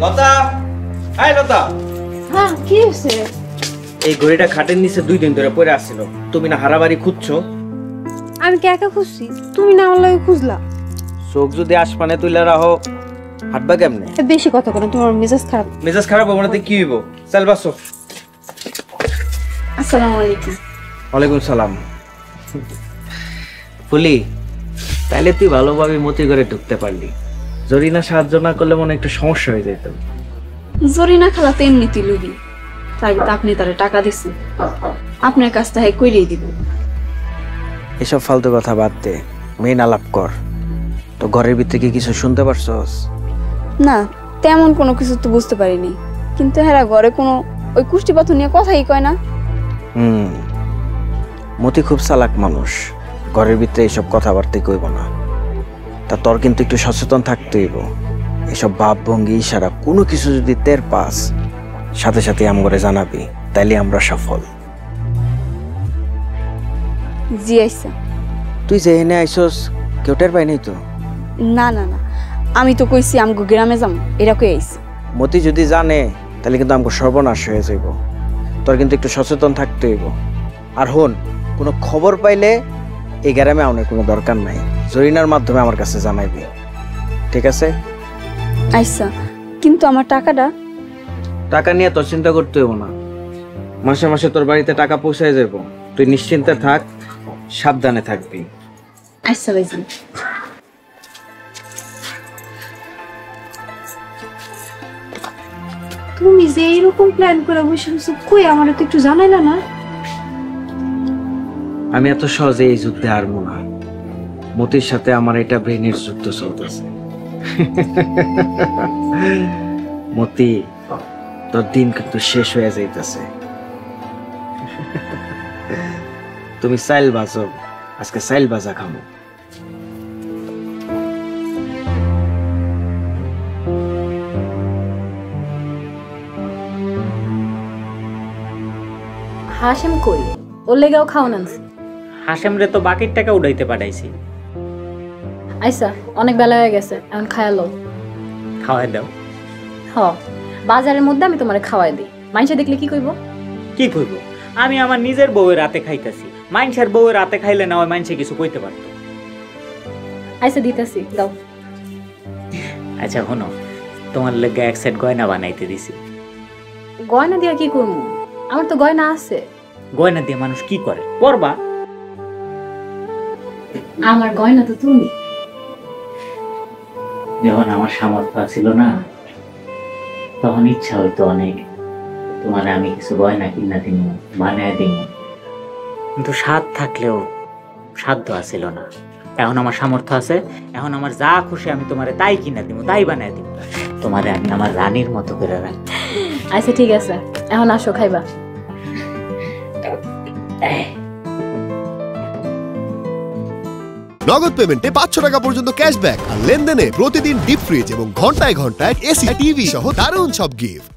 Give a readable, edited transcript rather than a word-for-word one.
লতা, high লতা। হ্যাঁ, কি হয়েছে? এই ঘড়িটা খাটের নিচে 2 দিন ধরে পড়ে আসছিল। তুমি না হারাবাড়ি খুঁজছো? আমি কি একা খুঁজছি? তুমি না আমার লাগে খুঁজলা। চোখ যদি আসমানে তুলে রাখো, হাঁটবা কেমনে? বেশি কথা বলো, তোমার মেজাজ খারাপ। মেজাজ খারাপ হবে না তো কি হইব? চল বাসো। আসসালামু আলাইকুম। ওয়ালাইকুম সালাম। ফুলি, তাইলে তুই ভালোভাবে মতি করে ঢুকতে পারলি। জরিনা সাহায্য না করলে মনে একটু সমস্যা হয়ে যেত। জরিনা খালা তো এমনিতেই লুবি, তাই তো আপনি তারে টাকা দিচ্ছেন, আপনার কাজটা হ্যাঁ কইরেই দিব। এসব ফালতু কথা বাদ দে, মেইন আলাপ কর। তো ঘরের ভিতরে কি কিছু শুনতে পারছস? না, তেমন কোনো কিছু তো বুঝতে পারিনি, কিন্তু হ্যাঁ ঘরে কোনো ওই কুষ্টি পাথর নিয়ে কথাই কয় না। মতি খুব চালাক মানুষ, ঘরের ভিতরে এইসব কথাবার্তাই কইব না। তা তোর কিন্তু একটু সচেতন থাকতে হইব। এসব ভাব ভঙ্গি ইশারা কোনো কিছু যদি টের পাস, সাথে সাথে আমগরে জানাবি, তাইলে আমরা সফল। জি আইসা। তুই যে এনে আইসস কেউ টের পাই নাই তো? না না না, আমি তো কইছি আমগো গ্রামে যাম, এরা কই আইছি। মতি যদি জানে তাহলে কিন্তু আমগো সর্বনাশ হয়ে যাইব। তোর কিন্তু একটু সচেতন থাকতে হইব। আর হন, কোনো খবর পাইলে এই গ্রামে আউনের কোনো দরকার নাই, জরিনার মাধ্যমে আমার কাছে জানাইবি, ঠিক আছে? আইসা, কিন্তু আমার টাকাটা? টাকা নিয়ে তোর চিন্তা করতে হইব না, মাসে মাসে তোর বাড়িতে টাকা পৌঁছায় যাব। তুই নিশ্চিন্তে থাক, সাবধানে থাকবি। আইসা ভাইজান। তুমি যে এইরকম প্ল্যান করে বসে বসে কই আমার তো একটু জানাইলা না? আমি এত সহজে এই যুদ্ধে হারবো না। মতির সাথে আমার এটা ব্রেনের যুদ্ধ চলতেছে। মতি, তোর দিন কিন্তু শেষ হয়ে যাইতেছে। তুমি চাইল বাজো, আজকে চাইল বাজা খামো। হাসেম কই? ওর লেগেও খাওয়ান আনছি। হাসেমরে তো বাকির টাকা উড়াইতে পাঠাইছি। আইসা, অনেক বেলা হয়ে গেছে, এখন খায়া লও। খাওয়াই দাও। হ, বাজারের মধ্যে আমি তোমারে খাওয়াই দিই, মানুষে দেখলে কি কইব? কি কইব? আমি আমার নিজের বউয়ের রাতে খাইতেছি, মানুষের বউয়ের রাতে খাইলে না ওই মানুষে কিছু কইতে পারতো। আইসা দিতেছি, দাও। আচ্ছা শোনো, তোমার লেগে এক সেট গয়না বানাইতে দিছি। গয়না দিয়া কি করবো? আমার তো গয়না আছে। গয়না দিয়ে মানুষ কি করে? পরবা। আমার গয়না তো তুমি। যখন আমার সামর্থ্য ছিল না, তখন ইচ্ছা হইতো অনেক তোমার আমি কিছু গয়না কিনা দিব, বানায় দিব, কিন্তু স্বাদ থাকলেও সাধ্য আছিল না। এখন আমার সামর্থ্য আছে, এখন আমার যা খুশি আমি তোমারে তাই কিনা দিব, তাই বানায় দিব। তোমারে আমি আমার রানীর মতো করে রাখি। আচ্ছা ঠিক আছে, এখন আসো খাইবা। নগদ পেমেন্টে 500 টাকা পর্যন্ত ক্যাশব্যাক আর লেনদেনে প্রতিদিন ডিপ ফ্রিজ এবং ঘন্টায় ঘন্টায় এসি টিভি সহ দারুণ সব গিফট।